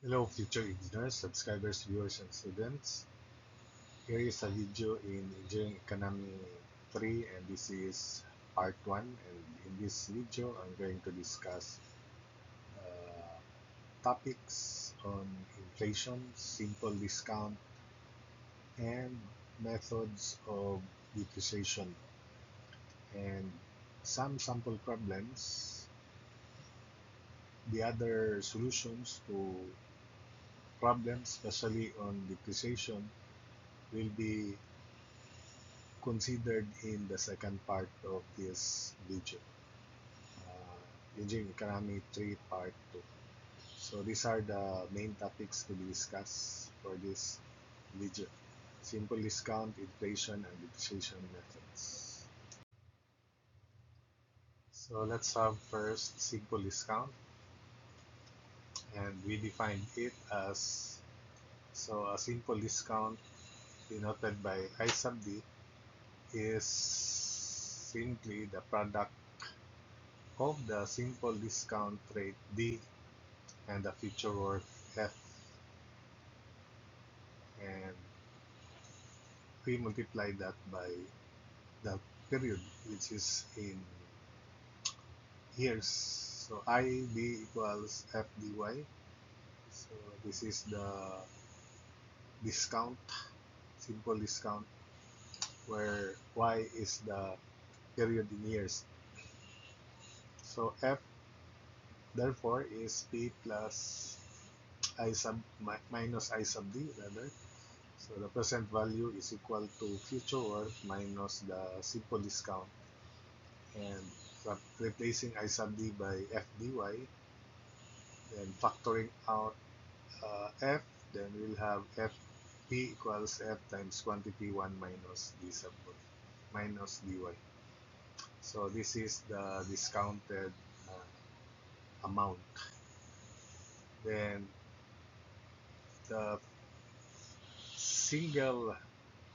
Hello, future engineers, subscribers, viewers, and students. Here is a video in Engineering Economy 3, and this is part 1. And in this video, I'm going to discuss uh, topics on inflation, simple discount, and methods of depreciation, and some sample problems. The other solutions to problems, especially on depreciation, will be considered in the second part of this video, Engineering Economy 3 Part 2. So these are the main topics to be discussed for this video. Simple discount, inflation, and depreciation methods. So let's have first simple discount, and we define it as, so a simple discount denoted by I sub D is simply the product of the simple discount rate D and the future worth F, and we multiply that by the period, which is in years. So IB equals FDY. So this is the discount, simple discount, where Y is the period in years. So F therefore is P plus I sub minus I sub D rather. So the present value is equal to future worth minus the simple discount, and replacing I sub D by F dy, then factoring out F, then we'll have Fp equals F times quantity 1 minus D sub 1 minus dy. So this is the discounted amount. Then the single,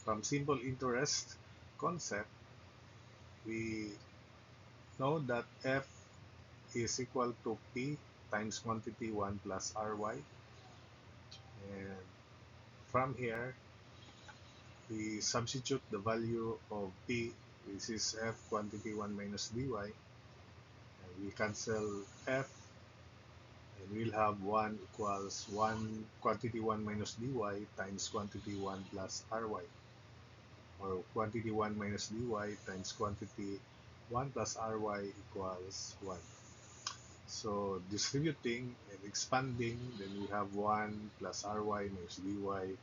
from simple interest concept, we know that F is equal to P times quantity 1 plus Ry, and from here we substitute the value of P, which is F quantity 1 minus dy, and we cancel F, and we'll have 1 equals 1 quantity 1 minus dy times quantity 1 plus Ry, or quantity 1 minus dy times quantity 1 plus Ry equals 1. So distributing and expanding, then we have 1 plus Ry minus dy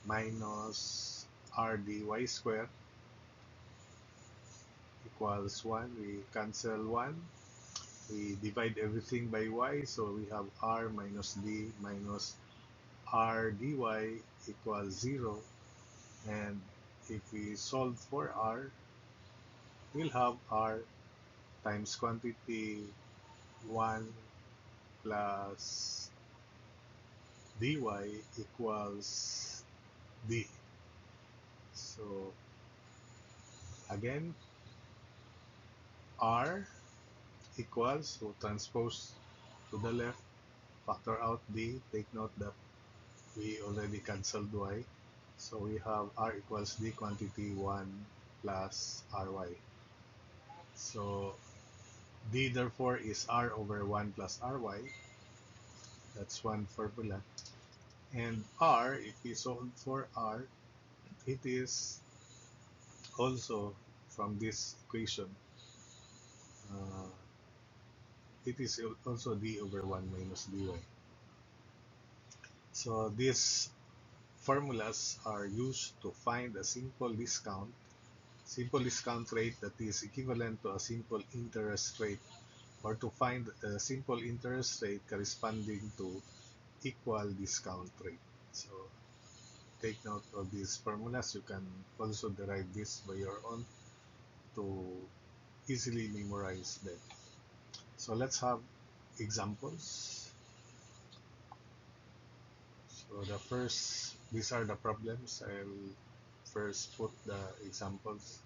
minus R dy squared equals 1. We cancel 1. We divide everything by y, so we have R minus D minus R dy equals 0. And if we solve for R, we'll have R times quantity 1 plus dy equals D. So again, R equals, so transpose to the left, factor out D, take note that we already canceled y. So we have R equals D quantity 1 plus Ry. So D therefore is R over 1 plus Ry. That's one formula. And R, if we solve for R, it is also from this equation, uh, it is also D over 1 minus dy. So these formulas are used to find a simple discount rate that is equivalent to a simple interest rate, or to find a simple interest rate corresponding to equal discount rate. So take note of these formulas. You can also derive this by your own to easily memorize them. So let's have examples. So the first, these are the problems. I'll first put the examples.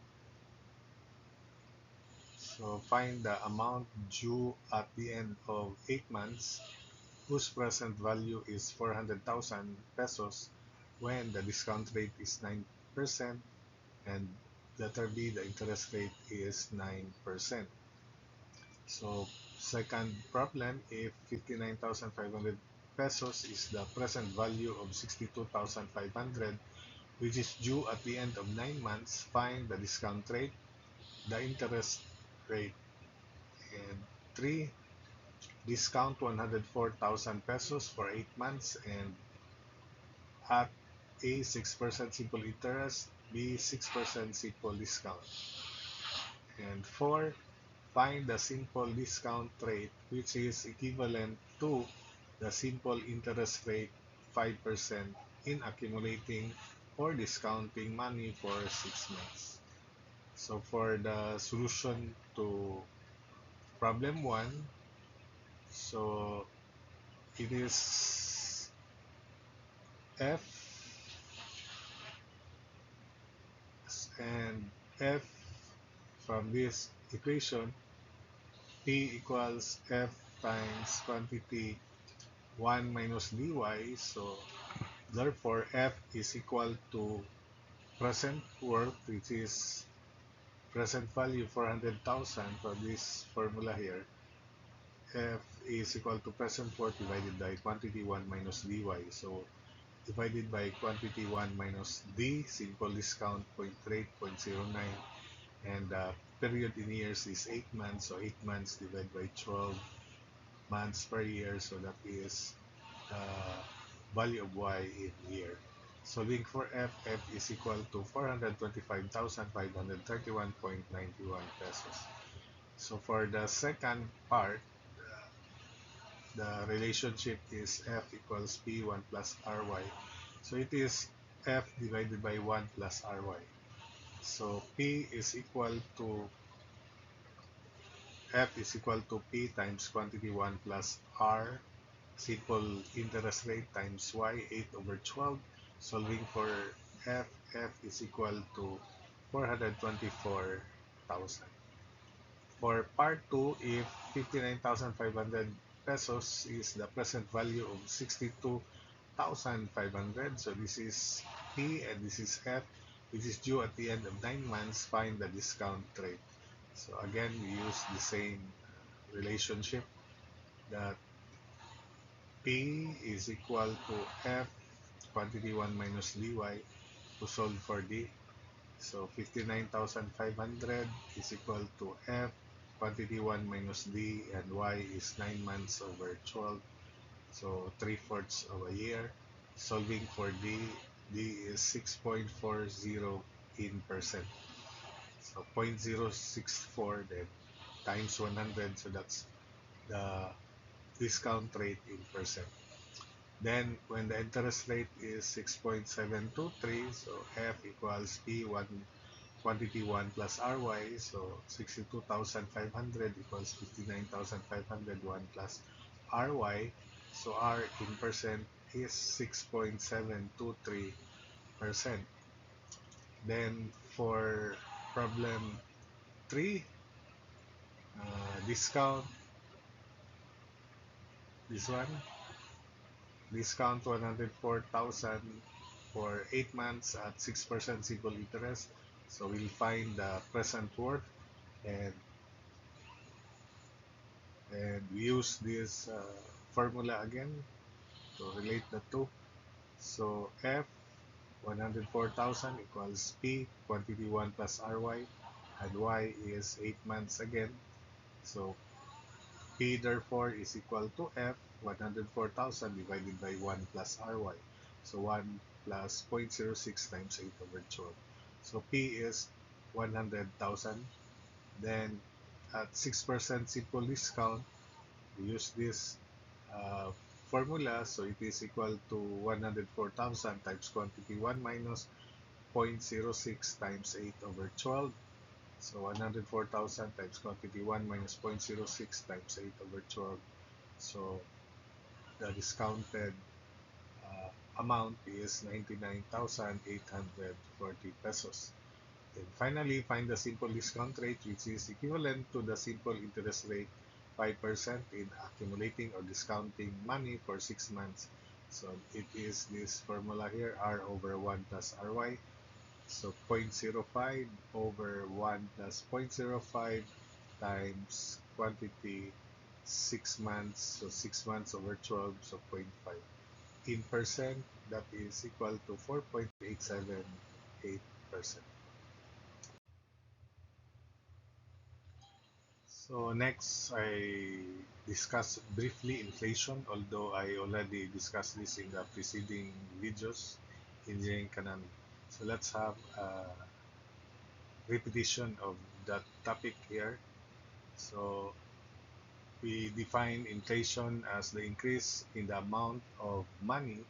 So find the amount due at the end of 8 months whose present value is 400,000 pesos when the discount rate is 9%, and letter B, the interest rate is 9%. So second problem, if 59,500 pesos is the present value of 62,500, which is due at the end of 9 months, find the discount rate, the interest rate. And 3, discount 104,000 pesos for 8 months and at A, 6% simple interest, B, 6% simple discount. And 4, find the simple discount rate, which is equivalent to the simple interest rate 5% in accumulating or discounting money for 6 months. So for the solution to problem 1, so it is F, and F from this equation, P equals F times quantity 1 minus dy. So therefore F is equal to present worth, which is present value 400,000 for this formula here. F is equal to present worth divided by quantity 1 minus dy. So divided by quantity 1 minus D, simple discount rate 0.09, and period in years is 8 months, so 8 months divided by 12 months per year, so that is value of y in year. Solving for F, F is equal to 425,531.91 pesos. So for the second part, the relationship is F equals P1 plus Ry. So it is F divided by 1 plus Ry. So P is equal to F is equal to P times quantity 1 plus R, simple interest rate times Y, 8 over 12. Solving for F, F is equal to 424,000. For part 2, if 59,500 pesos is the present value of 62,500, so this is P and this is F, which is due at the end of 9 months, find the discount rate. So again, we use the same relationship that P is equal to F quantity 1 minus dy to solve for D. So 59,500 is equal to F quantity 1 minus D, and Y is 9 months over 12, so 3/4 of a year. Solving for D, D is 6.40 in percent. So 0.064 then times 100, so that's the discount rate in percent. Then when the interest rate is 6.723, so F equals P1 quantity 1 plus Ry, so 62,500 equals 59,500, 1 plus Ry. So R in percent is 6.723%. Then for problem 3, discount this one, discount 104,000 for 8 months at 6% simple interest. So we'll find the present worth, and we use this formula again to relate the two. So F 104,000 equals P quantity 1 plus Ry, and Y is 8 months again. So P therefore is equal to F 104,000 divided by 1 plus Ry. So 1 plus 0.06 times 8 over 12. So P is 100,000. Then at 6% simple discount, we use this uh, formula, so it is equal to 104,000 times quantity 1 minus 0.06 times 8 over 12. So 104,000 times quantity 1 minus 0.06 times 8 over 12. So the discounted amount is 99,840 pesos. And finally, find the simple discount rate, which is equivalent to the simple interest rate 5% in accumulating or discounting money for 6 months. So it is this formula here, R over 1 plus RY. So 0.05 over 1 plus 0.05 times quantity 6 months. So 6 months over 12, so zero point 0.5. In percent, that is equal to 4.878%. So next, I discuss briefly inflation, although I already discussed this in the preceding videos, engineering economics. So let's have a repetition of that topic here. So we define inflation as the increase in the amount of money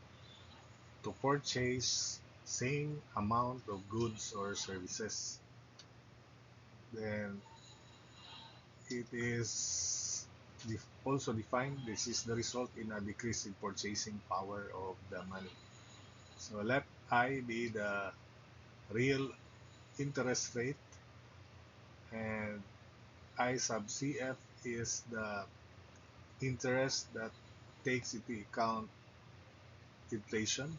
to purchase same amount of goods or services. Then it is also defined, this is the result in a decrease in purchasing power of the money. So let I be the real interest rate, and I sub CF is the interest that takes into account inflation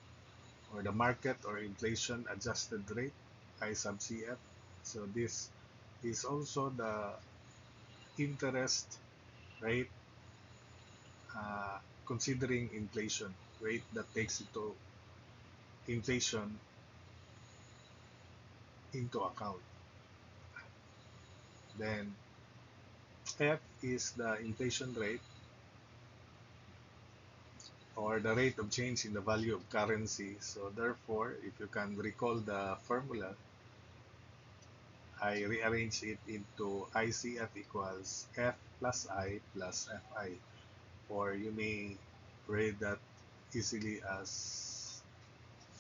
or the market or inflation adjusted rate, I sub CF. So this is also the interest rate uh, considering inflation rate that takes inflation into account. Then F is the inflation rate or the rate of change in the value of currency. So therefore, if you can recall the formula, I rearrange it into ICF equals F plus I plus FI, or you may read that easily as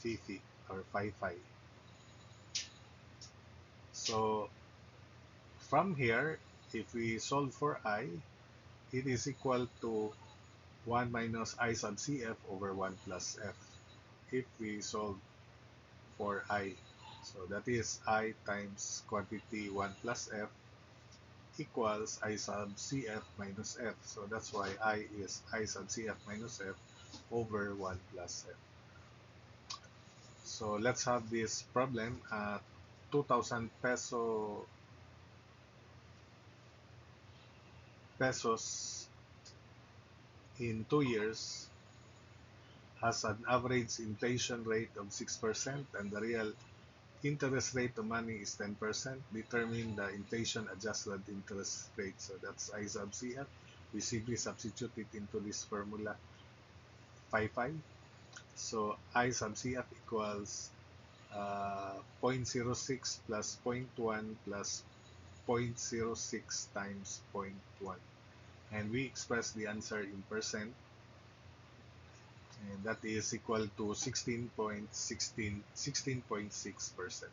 FIFI or FIFI. So from here, if we solve for I, it is equal to 1 minus I sub CF over 1 plus F if we solve for I. So that is I times quantity 1 plus F equals I sub CF minus F. So that's why I is I sub CF minus F over 1 plus F. So let's have this problem. 2,000 pesos in 2 years has an average inflation rate of 6% and the real interest rate of money is 10%. Determine the inflation adjusted interest rate. So that's I sub CF. We simply substitute it into this formula 5. So I sub CF equals 0.06 plus zero point 0.1 plus 0.06 times zero point 0.1. And we express the answer in percent, and that is equal to 16.6%.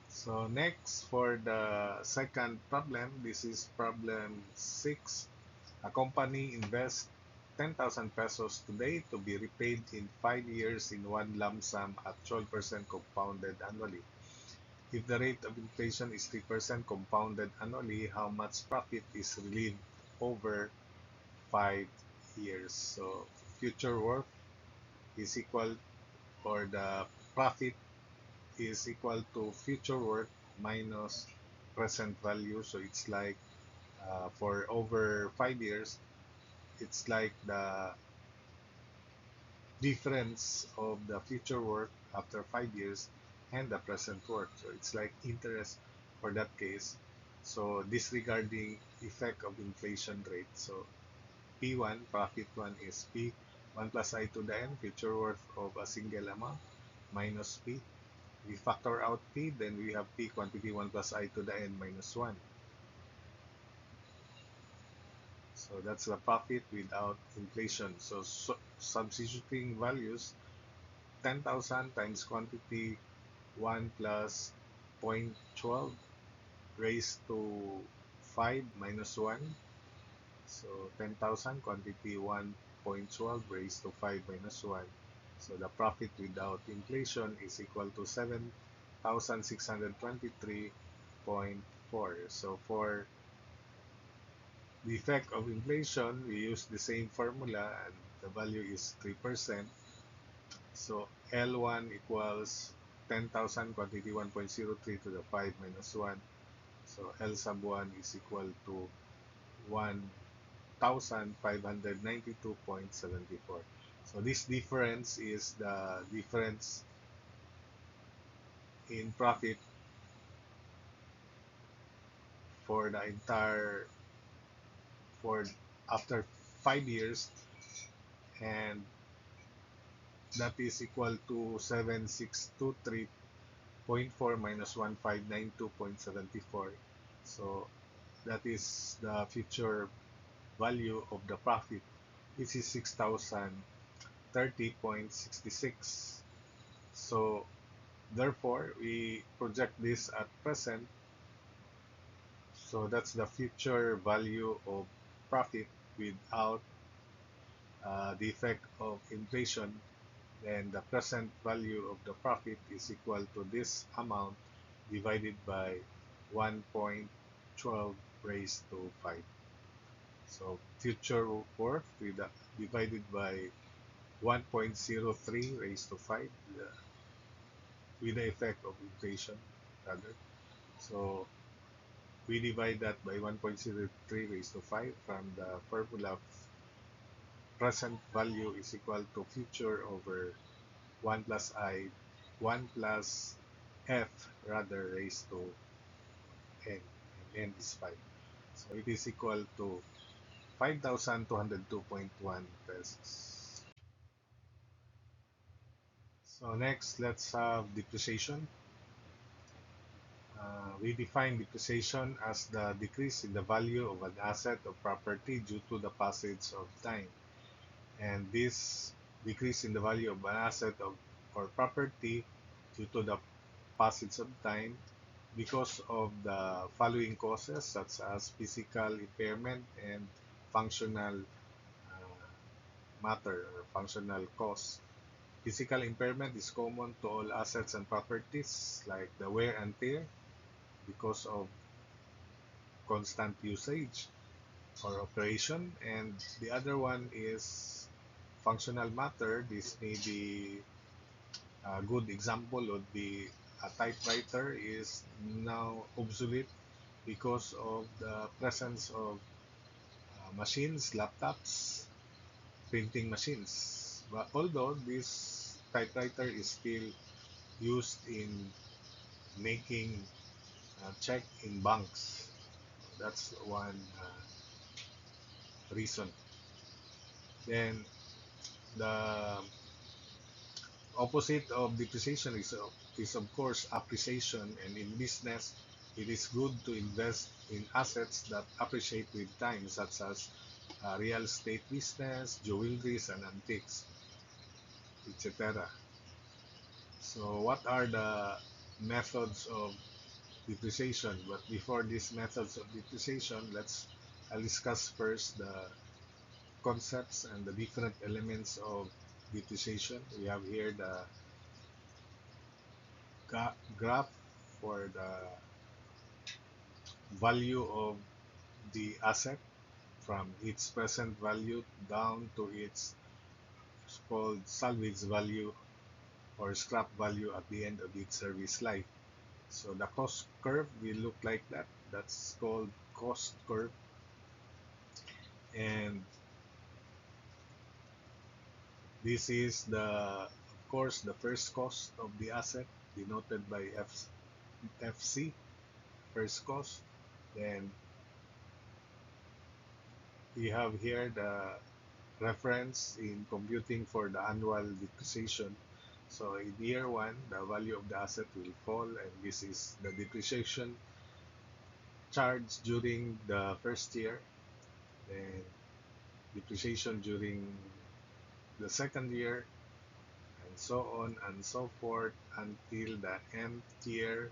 So next, for the second problem, this is problem 6. A company invests 10,000 pesos today to be repaid in 5 years in one lump sum at 12% compounded annually. If the rate of inflation is 3% compounded annually, how much profit is relieved over 5 years? So future worth is equal, or the profit is equal to future worth minus present value. So it's like for over 5 years, it's like the difference of the future worth after 5 years and the present worth. So it's like interest for that case. So disregarding effect of inflation rate. So P1, profit 1 is P1 plus I to the n, future worth of a single amount, minus P. We factor out P, then we have P quantity 1 plus I to the n minus 1. So that's the profit without inflation. So substituting values, 10,000 times quantity 1 plus 0.12 raised to 5 minus 1. So 10,000 quantity 1.12 raised to 5 minus 1. So the profit without inflation is equal to 7,623.4. So for the effect of inflation, we use the same formula and the value is 3%. So L1 equals 10,000 quantity 1.03 to the 5 minus 1. So L sub 1 is equal to 1,592.74. So this difference is the difference in profit for the entire, for after 5 years, and that is equal to 7623.4 minus 1592.74. So that is the future value of the profit. This is 6,030.66. So therefore, we project this at present. So that's the future value of profit without the effect of inflation. Then the present value of the profit is equal to this amount divided by 1.12 raised to 5. So future worth divided by 1.03 raised to 5 with the effect of inflation rather. So we divide that by 1.03 raised to 5 from the formula. Present value is equal to future over 1 plus I, 1 plus F rather raised to N, and N is 5. So it is equal to 5,202.1 pesos. So next, let's have depreciation. We define depreciation as the decrease in the value of an asset or property due to the passage of time. And this decrease in the value of an asset or property due to the passage of time because of the following causes such as physical impairment and functional matter or functional cause. Physical impairment is common to all assets and properties like the wear and tear because of constant usage or operation, and the other one is functional matter. This may be a good example would be a typewriter is now obsolete because of the presence of machines, laptops, printing machines. But although this typewriter is still used in making check in banks, that's one reason. Then the opposite of depreciation is of course appreciation, and in business it is good to invest in assets that appreciate with time such as real estate business, jewelries and antiques, etc. So what are the methods of depreciation? But before these methods of depreciation, I'll discuss first the concepts and the different elements of depreciation. We have here the graph for the value of the asset from its present value down to its called salvage value or scrap value at the end of its service life. So the cost curve will look like that. That's called cost curve. And this is of course, the first cost of the asset denoted by FC, first cost. Then we have here the reference in computing for the annual depreciation. So in year one, the value of the asset will fall, and this is the depreciation charged during the first year, then depreciation during the second year, and so on and so forth until the nth year.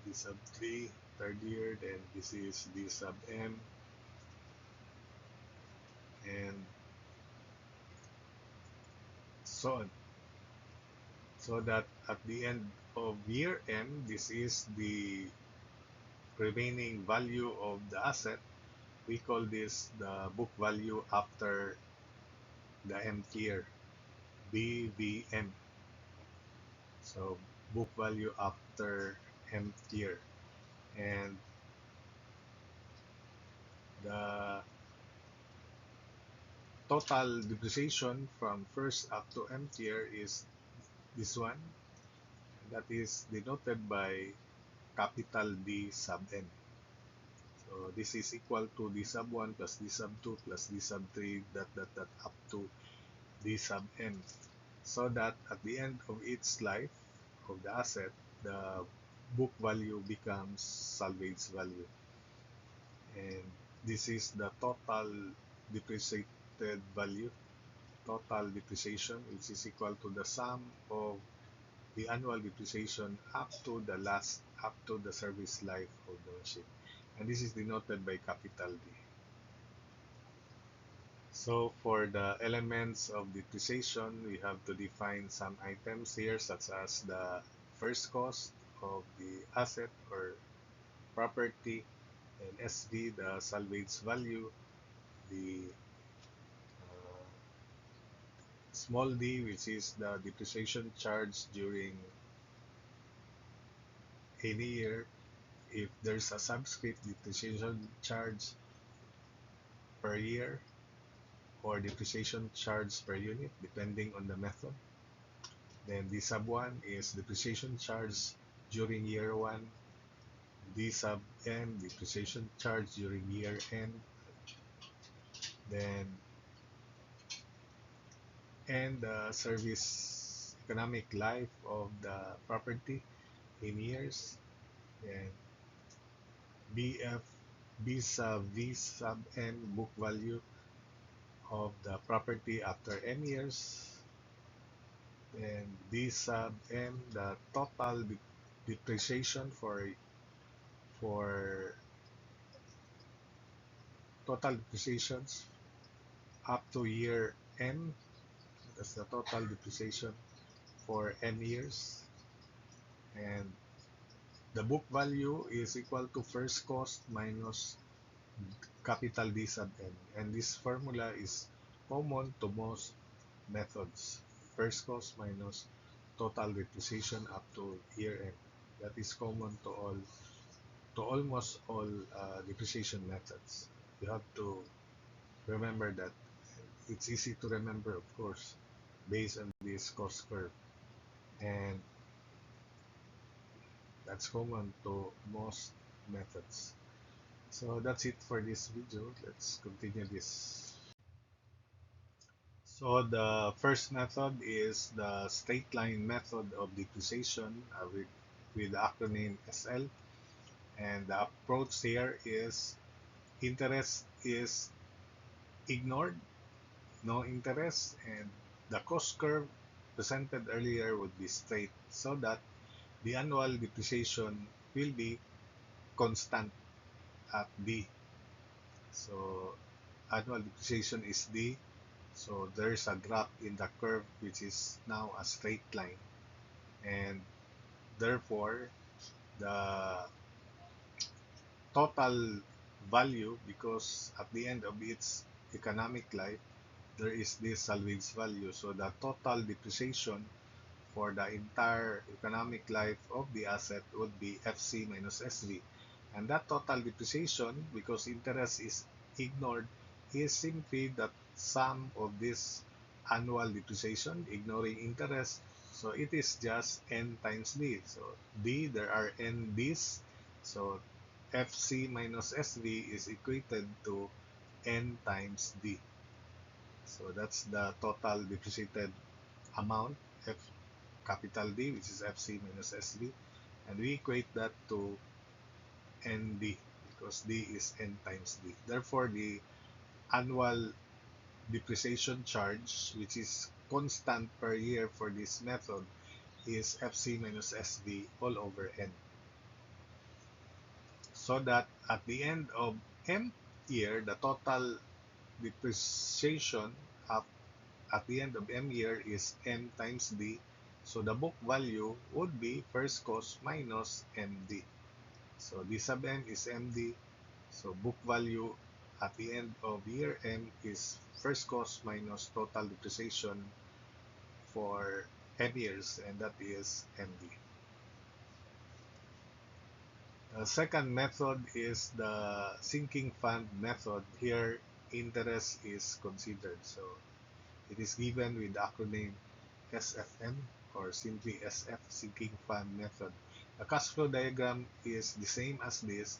D sub 3, third year, then this is D sub M, and so on. So that at the end of year M, this is the remaining value of the asset We call this the book value after the mth year, BVM. So book value after mth year. And the total depreciation from first up to mth year is this one. That is denoted by capital D sub n. So this is equal to D sub 1 plus D sub 2 plus D sub 3 dot up to D sub n. So that at the end of its life of the asset, the book value becomes salvage value. And this is the total depreciated value, total depreciation, which is equal to the sum of the annual depreciation up to the service life of the machine. And this is denoted by capital D. So for the elements of depreciation, we have to define some items here, such as the first cost of the asset or property, and SV, the salvage value, the uh, small d, which is the depreciation charge during any year. If there's a subscript depreciation charge per year or depreciation charge per unit, depending on the method. Then D sub 1 is depreciation charge during year 1. D sub n, depreciation charge during year n. Then and the service economic life of the property in years. Then BF B sub V sub n, book value of the property after n years. Then D sub n, the total depreciation for total depreciations up to year n. That's the total depreciation for n years. And the book value is equal to first cost minus capital D sub n. And this formula is common to most methods. First cost minus total depreciation up to year end. That is common to almost all depreciation methods. You have to remember that. It's easy to remember, of course, based on this cost curve. And that's common to most methods. So that's it for this video. Let's continue this. So the first method is the straight line method of depreciation with the acronym SL. And the approach here is interest is ignored, no interest, and the cost curve presented earlier would be straight, so that the annual depreciation will be constant at D. So annual depreciation is D. So there's a drop in the curve, which is now a straight line. And therefore, the total value, because at the end of its economic life, there is this salvage value. So the total depreciation for the entire economic life of the asset would be FC minus SV. And that total depreciation, because interest is ignored, is simply the sum of this annual depreciation, ignoring interest. So it is just N times D. So D, there are N Ds. So FC minus SV is equated to N times D. So that's the total depreciated amount, F capital D, which is FC minus SV. And we equate that to ND because D is N times D. Therefore, the annual depreciation charge, which is constant per year for this method, is FC minus SV all over N. So that at the end of M year, the total depreciation at the end of M year is N times D. So the book value would be first cost minus MD. So D sub N is MD. So book value at the end of year M is first cost minus total depreciation for M years, and that is MD. The second method is the sinking fund method. Here, interest is considered. So it is given with the acronym SFM, or simply SF, sinking fund method. The cash flow diagram is the same as this,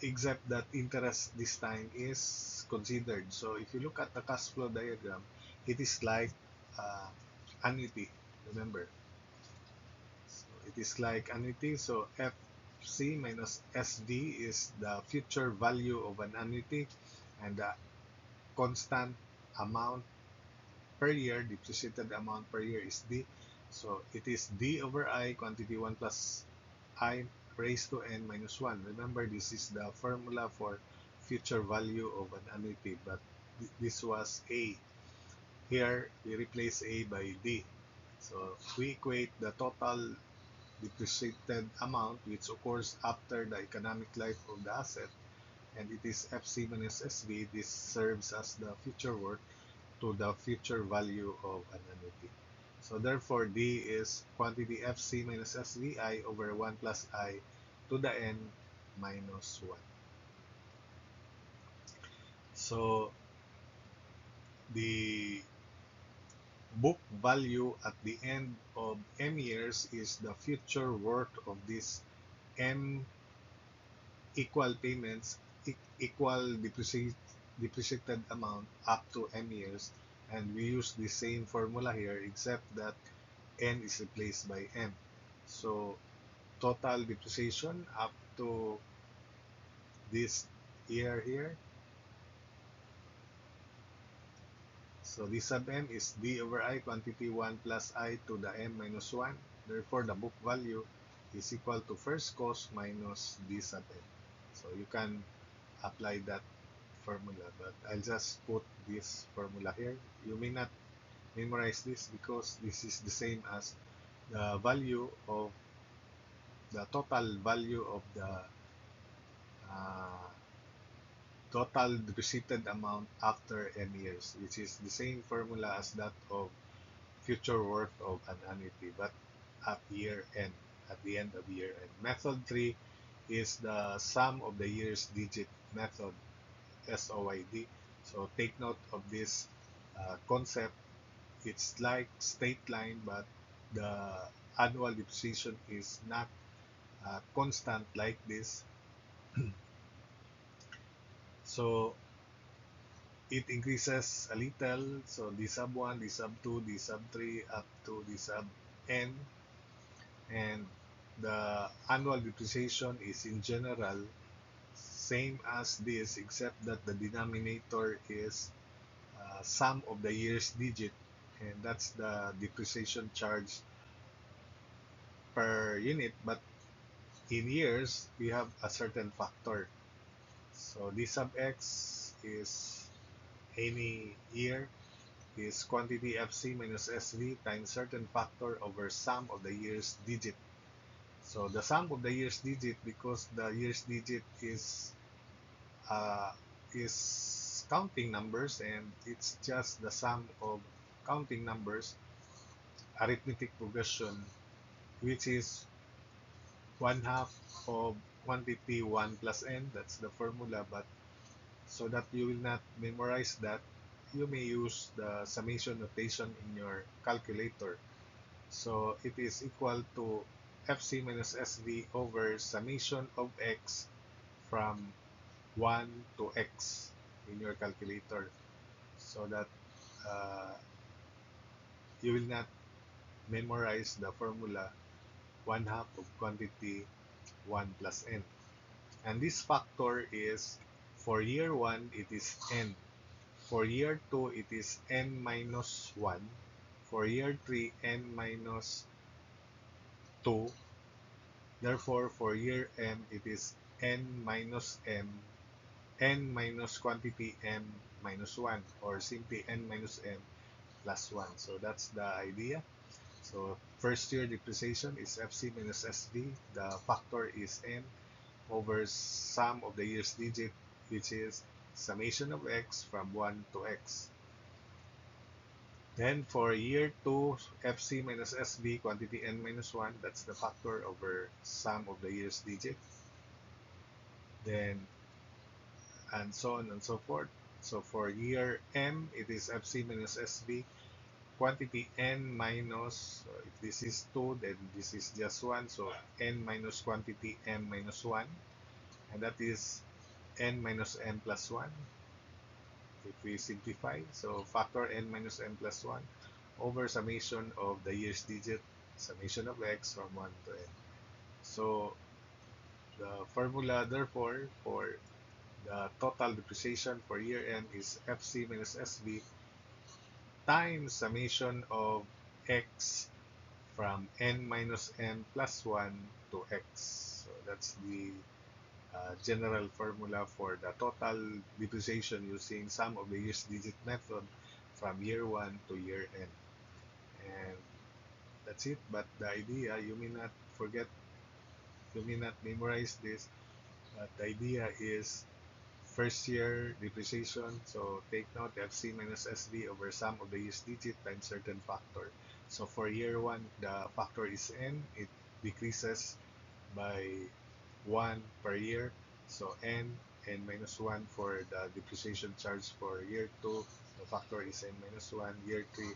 except that interest this time is considered. So if you look at the cash flow diagram, it is like uh, annuity, remember. So it is like annuity. So FC minus SV is the future value of an annuity, and the constant amount per year, depreciated amount per year, is D. So it is D over I, quantity 1 plus I raised to n minus 1. Remember, this is the formula for future value of an annuity, but this was A. Here, we replace A by D. So we equate the total depreciated amount, which occurs after the economic life of the asset, and it is FC minus SV. This serves as the future worth to the future value of an annuity. So therefore, D is quantity FC minus SVI over 1 plus I to the n minus 1. So the book value at the end of M years is the future worth of this M equal payments, equal depreciated amount up to M years, and we use the same formula here, except that N is replaced by M. So total depreciation up to this year here. So D sub M is D over I, quantity 1 plus I to the M minus 1. Therefore, the book value is equal to first cost minus D sub M. So you can apply that formula, but I'll just put this formula here. You may not memorize this because this is the same as the value of the total value of the uh, total depreciated amount after n years, which is the same formula as that of future worth of an annuity, but at year end, at the end of year end. Method 3 is the sum of the year's digit method, SOYD. So take note of this concept. It's like straight line, but the annual depreciation is not constant like this. So it increases a little. So D sub 1, D sub 2, D sub 3, up to D sub n. And the annual depreciation is in general same as this, except that the denominator is sum of the year's digit, and that's the depreciation charge per unit. But in years, we have a certain factor. So D sub x is any year is quantity FC minus SV times certain factor over sum of the year's digit. So the sum of the year's digit, because the year's digit uh, is counting numbers, and it's just the sum of counting numbers, arithmetic progression, which is 1/2 of quantity 1 plus n. That's the formula, but so that you will not memorize that, you may use the summation notation in your calculator. So it is equal to FC minus SV over summation of x from 1 to x in your calculator, so that uh, you will not memorize the formula 1/2 of quantity 1 plus n. And this factor is, for year 1, it is n. For year 2, it is n minus 1. For year 3, n minus 2. Therefore, for year m, it is n minus m, n minus quantity m minus 1, or simply n minus m plus 1. So that's the idea. So first year depreciation is FC minus SV. The factor is n over sum of the year's digit, which is summation of x from 1 to x. Then for year 2, FC minus SB, quantity n minus 1, that's the factor over sum of the year's digit. Then, and so on and so forth. So for year M, it is FC minus SB, quantity n minus, so if this is 2, then this is just 1. So n minus quantity m minus 1. And that is n minus m plus 1. If we simplify, so factor n minus m plus 1 over summation of the year's digit, summation of x from 1 to n. So the formula, therefore, for the total depreciation for year M is FC minus SB times summation of x from n minus m plus 1 to x. So that's the general formula for the total depreciation using sum of the year's digit method from year 1 to year n. And that's it. But the idea, you may not forget, you may not memorize this, but the idea is first year depreciation. So take note FC minus SB over sum of the year's digit times certain factor. So for year 1, the factor is n. It decreases by 1 per year. So n minus 1 for the depreciation charge for year 2. The factor is n minus 1. Year 3,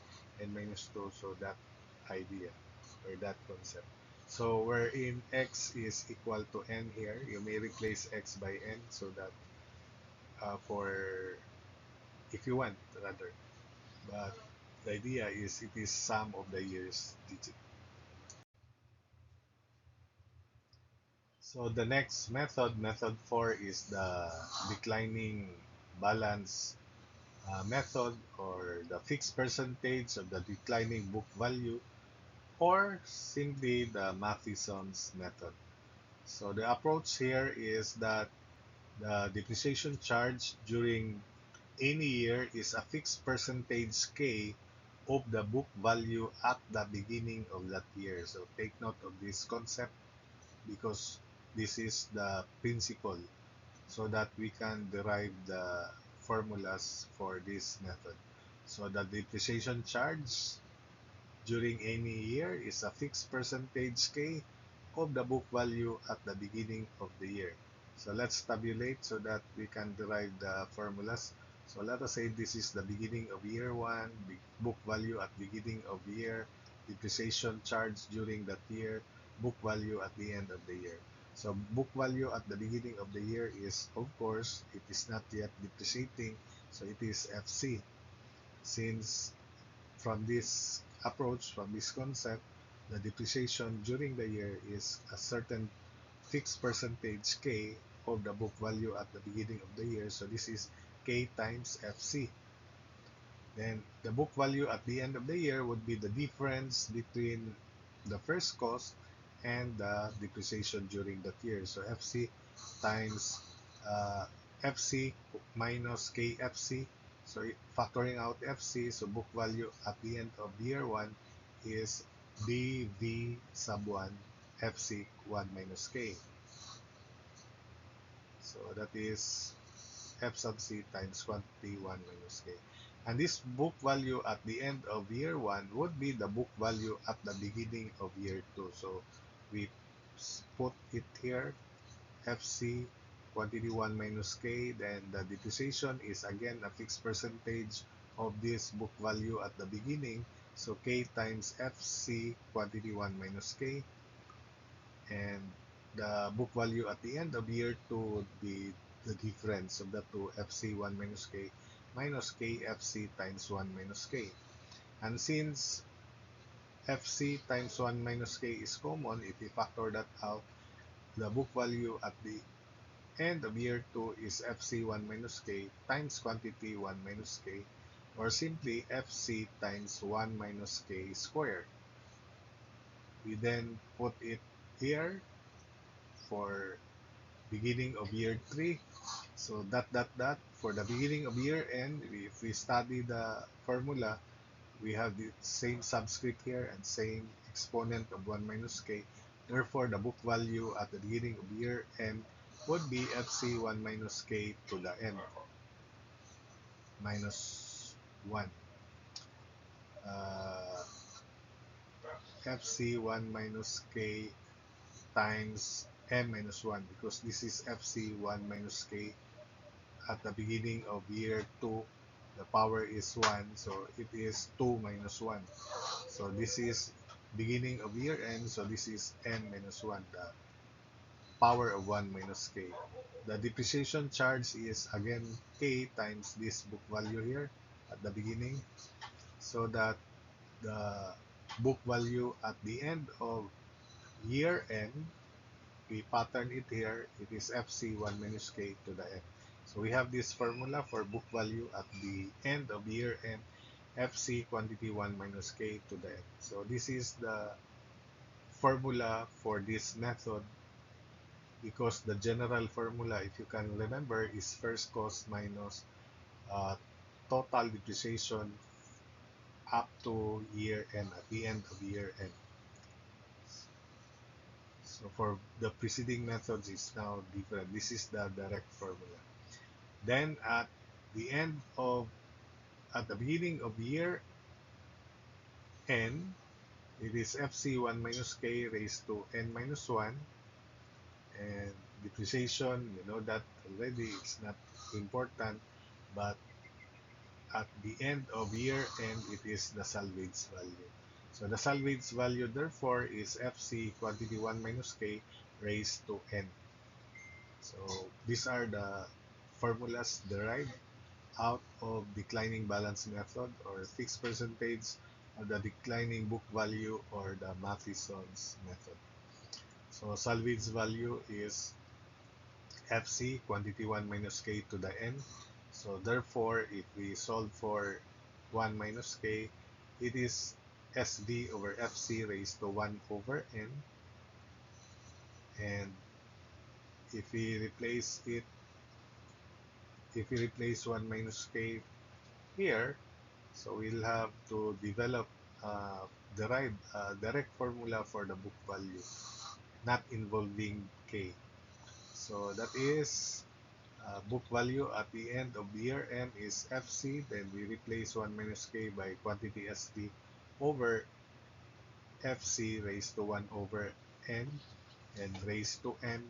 n minus 2. So that idea or that concept. So wherein x is equal to n here, you may replace x by n so that for if you want rather, but the idea is it is sum of the year's digit. So the next method, method 4, is the declining balance method, or the fixed percentage of the declining book value, or simply the Matheson's method. So the approach here is that the depreciation charge during any year is a fixed percentage K of the book value at the beginning of that year. So take note of this concept because this is the principle so that we can derive the formulas for this method. So the depreciation charge during any year is a fixed percentage K of the book value at the beginning of the year. So let's tabulate so that we can derive the formulas. So let us say this is the beginning of year 1, book value at beginning of year, depreciation charge during that year, book value at the end of the year. So book value at the beginning of the year is, of course, it is not yet depreciating, so it is FC. Since from this approach, from this concept, the depreciation during the year is a certain fixed percentage K of the book value at the beginning of the year. So this is K times FC. Then the book value at the end of the year would be the difference between the first cost and the depreciation during that year. So FC times FC minus KFC. So factoring out FC, so book value at the end of year 1 is BV sub 1 FC 1 minus K. So that is F sub C times quantity 1 minus K. And this book value at the end of year 1 would be the book value at the beginning of year 2. So we put it here, FC quantity 1 minus K, then the depreciation is again a fixed percentage of this book value at the beginning. So K times FC quantity 1 minus K, and the book value at the end of year 2 would be the difference of the two, FC 1 minus K minus KFC times 1 minus K. And since FC times 1 minus K is common, if we factor that out, the book value at the end of year 2 is FC 1 minus K times quantity 1 minus K, or simply FC times 1 minus K squared. We then put it here for beginning of year 3. So that for the beginning of year n, if we study the formula, we have the same subscript here and same exponent of 1 minus K. Therefore, the book value at the beginning of year n would be FC 1 minus K to the n. minus 1. Uh, FC1 minus K times M minus 1, because this is FC1 minus K at the beginning of year 2. The power is 1, so it is 2 minus 1. So this is beginning of year n, so this is n minus 1, the power of 1 minus k. The depreciation charge is again k times this book value here at the beginning, so that the book value at the end of year n, we pattern it here, it is FC1 minus k to the n. So we have this formula for book value at the end of year n, FC quantity 1 minus k to the n. So this is the formula for this method, because the general formula, if you can remember, is first cost minus uh, total depreciation up to year end, at the end of year end. So for the preceding methods, is now different. This is the direct formula. Then at the beginning of year n, it is FC1 minus k raised to n minus 1, and depreciation, you know that already, it's not important, but at the end of year end, it is the salvage value. So the salvage value therefore is FC quantity 1 minus k raised to n. So these are the formulas derived out of declining balance method, or fixed percentage, or the declining book value, or the Matheson's method. So salvage value is FC quantity 1 minus k to the n. So therefore, if we solve for 1 minus k, it is SV over FC raised to 1 over n. And if we replace 1 minus k here, so we'll have to derive a direct formula for the book value, not involving k. So that is book value at the end of year n is FC, then we replace 1 minus k by quantity SD over FC raised to 1 over n and raised to n.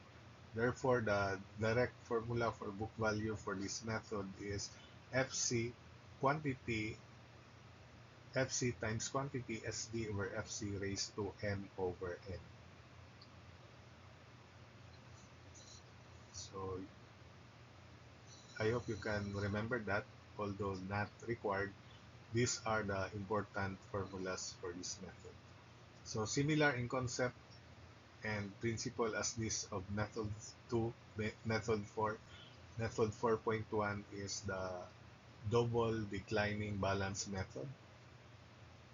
Therefore, the direct formula for book value for this method is FC quantity FC times quantity SD over FC raised to m over n. So I hope you can remember that, although not required. These are the important formulas for this method. So similar in concept and principle as this of method 2, method 4. Method 4.1 is the double declining balance method.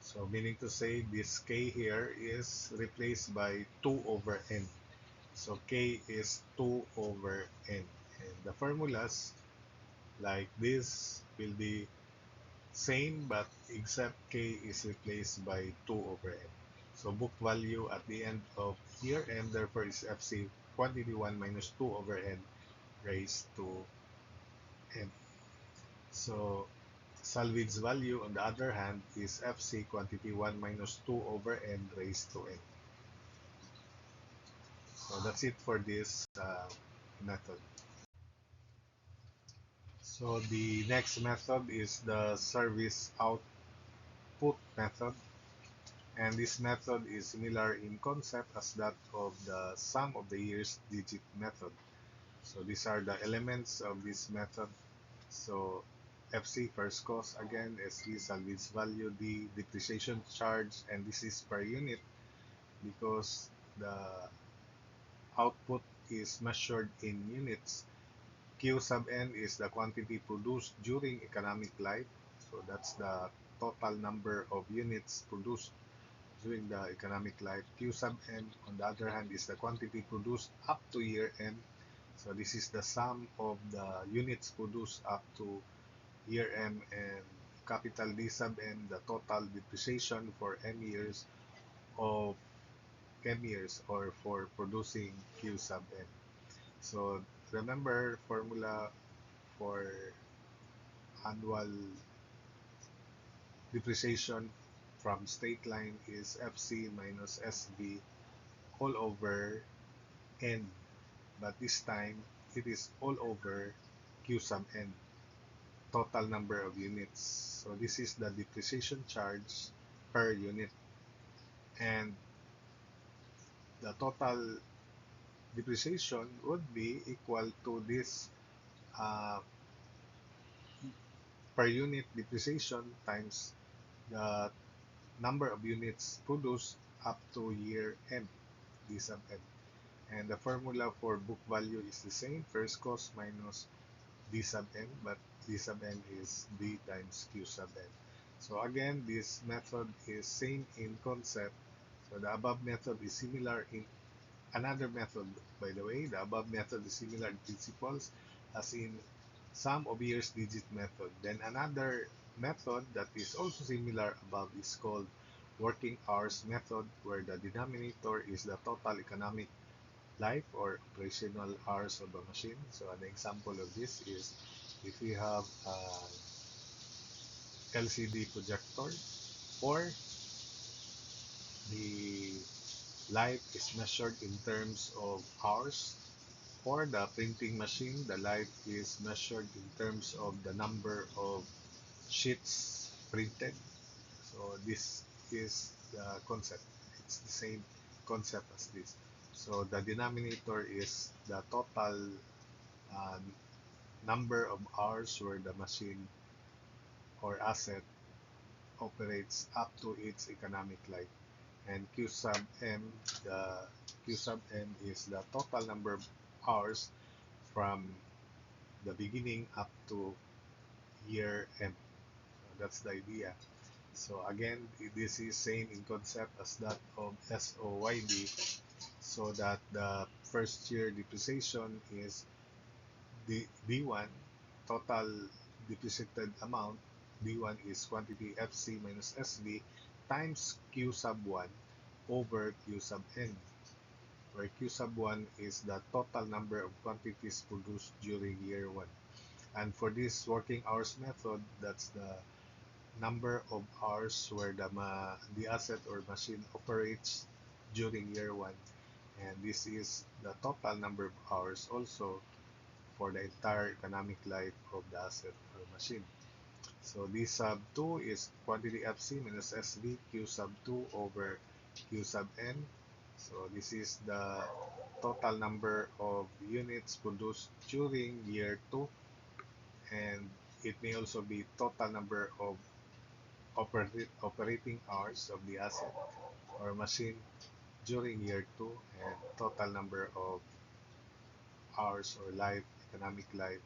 So meaning to say, this k here is replaced by 2 over n. So k is 2 over n. And the formulas like this will be same, but except k is replaced by 2 over n. So book value at the end of year n therefore is FC quantity 1 minus 2 over n raised to n. So salvage value on the other hand is FC quantity 1 minus 2 over n raised to n. So that's it for this method. So the next method is the service output method. And this method is similar in concept as that of the sum of the years digit method. So these are the elements of this method. So FC first cost, again SV salvage value, D depreciation charge, and this is per unit because the output is measured in units. Q sub n is the quantity produced during economic life. So that's the total number of units produced during the economic life. Q sub n, on the other hand, is the quantity produced up to year end. So this is the sum of the units produced up to year end, and capital D sub n, the total depreciation for m years of m years, or for producing Q sub n. So remember formula for annual depreciation from straight line is FC minus SB all over N, but this time it is all over Q sub N, total number of units. So this is the depreciation charge per unit, and the total depreciation would be equal to this uh, per unit depreciation times the number of units produced up to year end, D sub n. And the formula for book value is the same, first cost minus D sub n, but D sub n is D times Q sub n. So again, this method is same in concept. So the above method is similar in another method, by the way. The above method is similar in principles as in sum of years digit method. Then another method that is also similar above is called working hours method, where the denominator is the total economic life or operational hours of a machine. So an example of this is if we have an LCD projector, or the life is measured in terms of hours. For the printing machine, the life is measured in terms of the number of sheets printed. So this is the concept. It's the same concept as this. So the denominator is the total uh, number of hours where the machine or asset operates up to its economic life. And Q sub M, the Q sub M is the total number of hours from the beginning up to year end. So that's the idea. So again, this is same in concept as that of SOYD, so that the first year depreciation is D1, total depreciated amount. D1 is quantity FC minus SV times Q sub 1 over Q sub N, where Q sub 1 is the total number of quantities produced during year 1. And for this working hours method, that's the number of hours where the asset or machine operates during year 1. And this is the total number of hours also for the entire economic life of the asset or machine. So D sub 2 is quantity FC minus SV Q sub 2 over Q sub N. So this is the total number of units produced during year 2, and it may also be total number of operating hours of the asset or machine during year 2, and total number of hours or life, economic life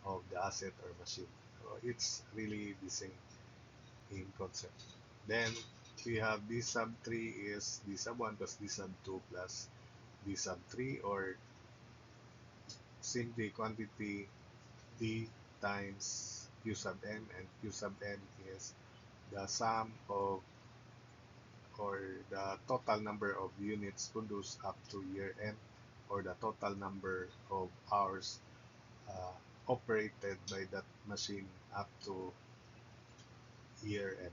of the asset or machine. So it's really the same in concept. Then we have D sub 3 is D sub 1 plus D sub 2 plus D sub 3, or simply quantity D times Q sub n, and Q sub n is the sum of or the total number of units produced up to year end, or the total number of hours operated by that machine up to year end,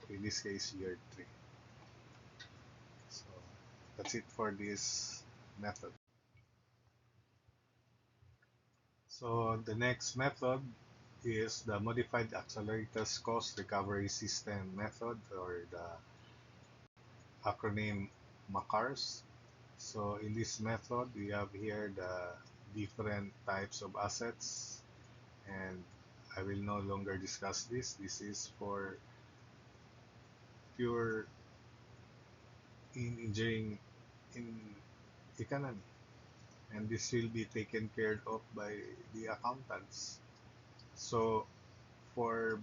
in this case year 3. So that's it for this method. So the next method is the modified accelerators cost recovery system method, or the acronym MACARS. So in this method, we have here the different types of assets, and I will no longer discuss this. This is for pure in engineering in economy, and this will be taken care of by the accountants. So for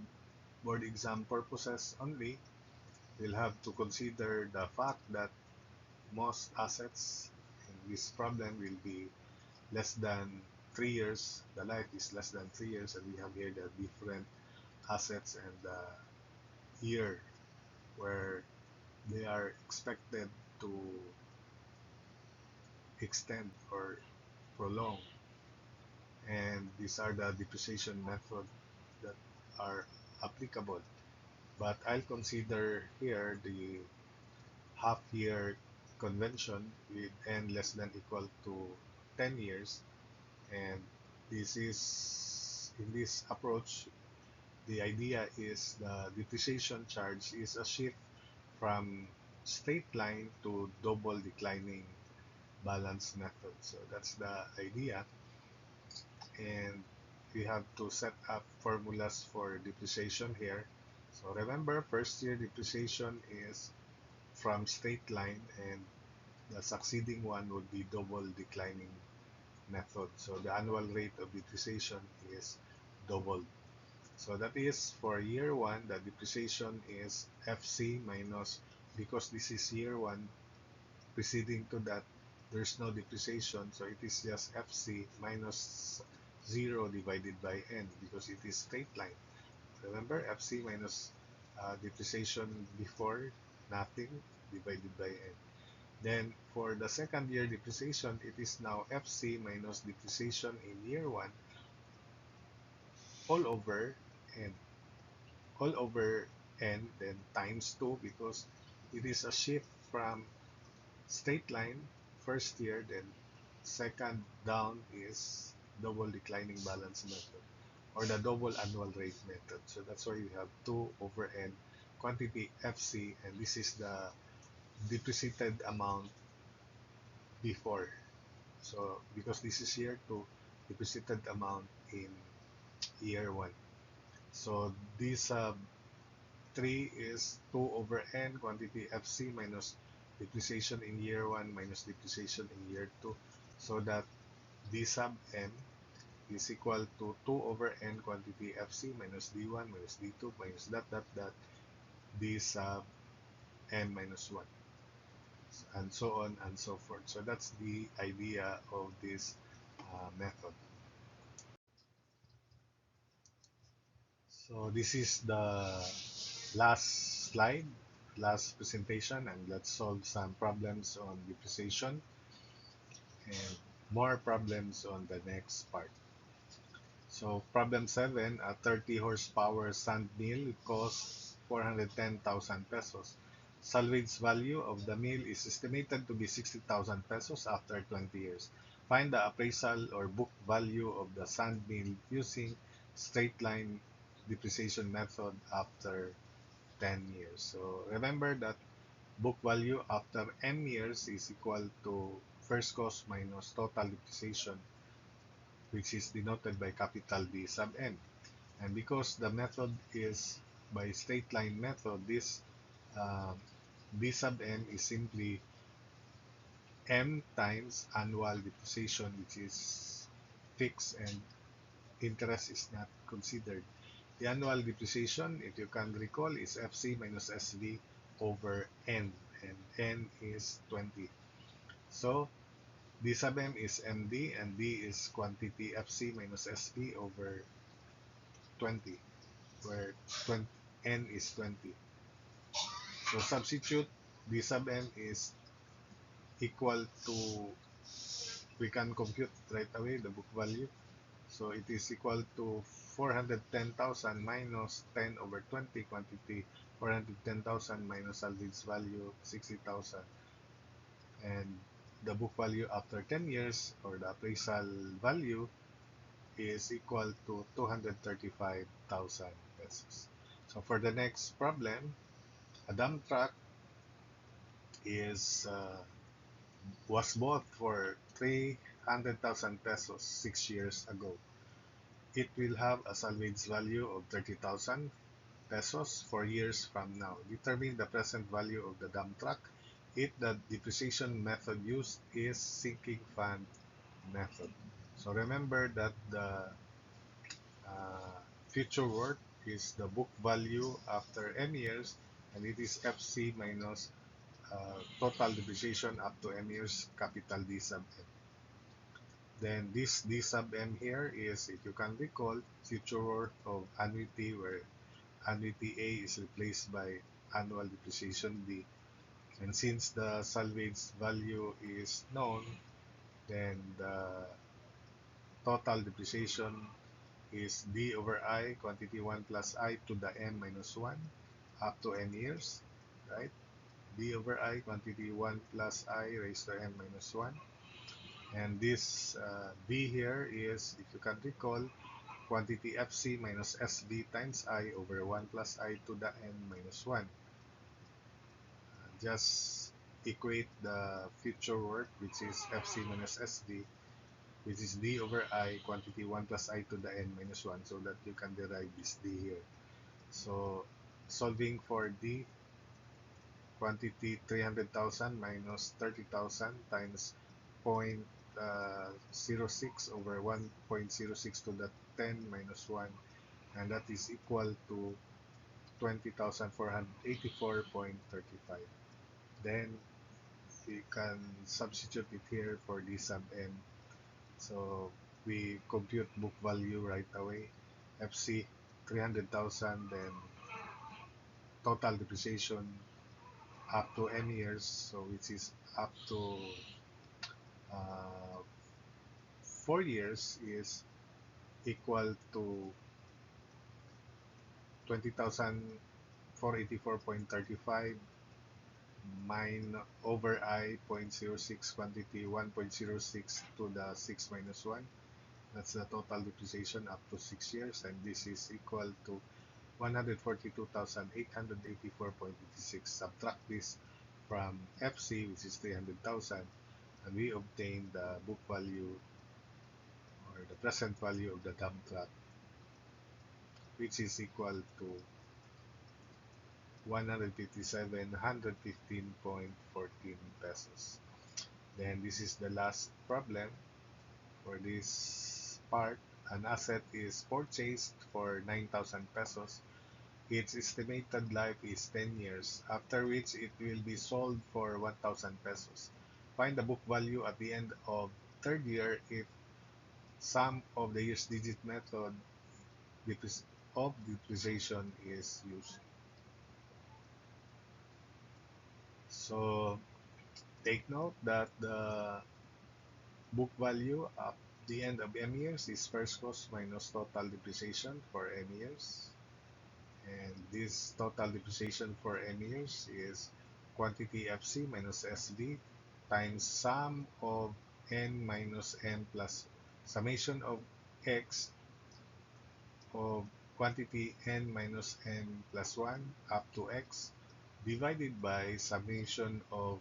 board exam purposes only, we'll have to consider the fact that most assets in this problem will be less than 3 years. The life is less than 3 years, and we have here the different assets and the year where they are expected to extend or prolong. And these are the depreciation method that are applicable. But I'll consider here the half-year convention with n less than equal to 10 years. And this is, in this approach, the idea is the depreciation charge is a shift from straight line to double declining balance method. So that's the idea. And we have to set up formulas for depreciation here. So remember, first year depreciation is from straight line, and the succeeding one would be double declining method. So the annual rate of depreciation is doubled. So that is for year one, the depreciation is FC minus, because this is year one, preceding to that, there's no depreciation, so it is just FC minus 0 divided by n, because it is straight line. Remember, FC minus depreciation before, nothing, divided by n. Then for the second year depreciation, it is now FC minus depreciation in year one all over n, then times 2, because it is a shift from straight line first year, then second down is double declining balance method, or the double annual rate method. So that's why you have 2 over n quantity FC, and this is the depreciated amount before. So because this is year 2, depreciated amount in year 1. So this 3 is 2 over n quantity FC minus depreciation in year 1 minus depreciation in year 2. So that d sub n is equal to 2 over n quantity FC minus d1 minus d2 minus dot dot dot d sub n minus 1, and so on and so forth. So that's the idea of this method. So this is the last slide, last presentation, and let's solve some problems on depreciation and more problems on the next part. So problem 7, a 30 horsepower sand mill costs 410,000 pesos. Salvage value of the mill is estimated to be 60,000 pesos after 20 years. Find the appraisal or book value of the sand mill using straight line depreciation method after 10 years. So remember that book value after n years is equal to first cost minus total depreciation, which is denoted by capital D sub n. And because the method is by straight line method, this D sub n is simply m times annual depreciation, which is fixed and interest is not considered. The annual depreciation, if you can recall, is FC minus SV over n, and n is 20. So D sub m is MD, and D is quantity FC minus SV over 20, where 20, n is 20. So substitute D sub m is equal to, we can compute right away the book value. So it is equal to 410,000 minus 10 over 20 quantity, 410,000 minus salvage value 60,000, and the book value after 10 years, or the appraisal value, is equal to 235,000 pesos. So for the next problem, a dump truck is was bought for 300,000 pesos 6 years ago. It will have a salvage value of 30,000 pesos 4 years from now. Determine the present value of the dump truck if the depreciation method used is sinking fund method. So remember that the future worth is the book value after n years, and it is FC minus total depreciation up to m years, capital D sub m. Then this D sub m here is, if you can recall, future worth of annuity, where annuity A is replaced by annual depreciation D. And since the salvage value is known, then the total depreciation is d over I quantity 1 plus I to the n minus 1 up to n years, right? D over I quantity 1 plus I raised to n minus 1. And this d here is, if you can recall, quantity fc minus sv times I over 1 plus I to the n minus 1. Just equate the future work, which is fc minus sv, which is d over I quantity 1 plus I to the n minus 1, so that you can derive this d here. So solving for d, quantity 300,000 minus 30,000 times 0.06 over 1.06 to the 10 minus 1, and that is equal to 20,484.35. Then you can substitute it here for d sub n. So we compute book value right away. FC 300,000, then total depreciation up to n years, so which is up to uh, 4 years, is equal to 20,484.35 mine over I 0.06 quantity 1.06 to the 6 minus 1. That's the total depreciation up to 6 years, and this is equal to 142,884.86. Subtract this from FC, which is 300,000, and we obtain the book value or the present value of the dump truck, which is equal to 157,115.14 pesos. Then this is the last problem for this part. An asset is purchased for 9,000 pesos. Its estimated life is 10 years, after which it will be sold for 1,000 pesos. Find the book value at the end of third year if sum of the year's digit method of depreciation is used. So take note that the book value at the end of m years is first cost minus total depreciation for m years. And this total depreciation for n years is quantity FC minus SV times sum of n minus n plus summation of x of quantity n minus n plus 1 up to x divided by summation of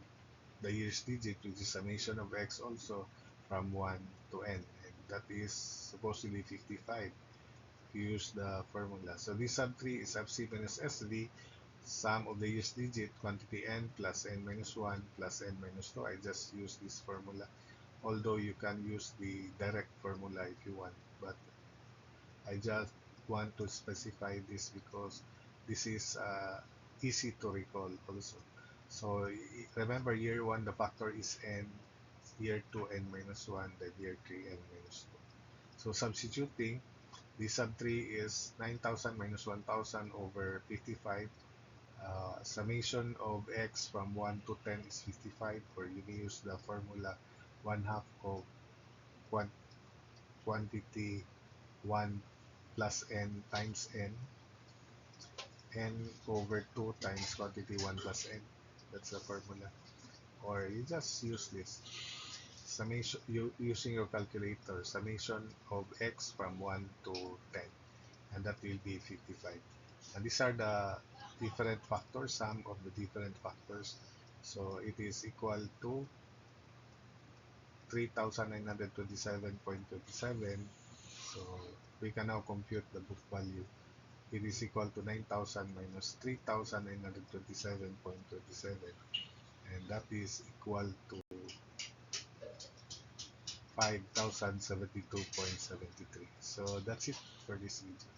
the year's digit, which is summation of x also from 1 to n, and that is supposed to be 55. Use the formula. So this sub 3 is FC minus SV, sum of the year's digit, quantity n plus n minus 1 plus n minus 2. I just use this formula, although you can use the direct formula if you want, but I just want to specify this because this is easy to recall also. So remember, year 1 the factor is n, year 2 n minus 1, then year 3 n minus 2. So substituting, the sub 3 is 9,000 minus 1,000 over 55. Summation of x from 1 to 10 is 55, or you may use the formula 1/2 of quantity 1 plus n times n over 2 times quantity 1 plus n. That's the formula. Or you just use this. Summation, using your calculator, summation of x from 1 to 10, and that will be 55. And these are the different factors, sum of the different factors. So it is equal to 3,927.27. So we can now compute the book value. It is equal to 9,000 minus 3,927.27, and that is equal to 5,072.73. So that's it for this video.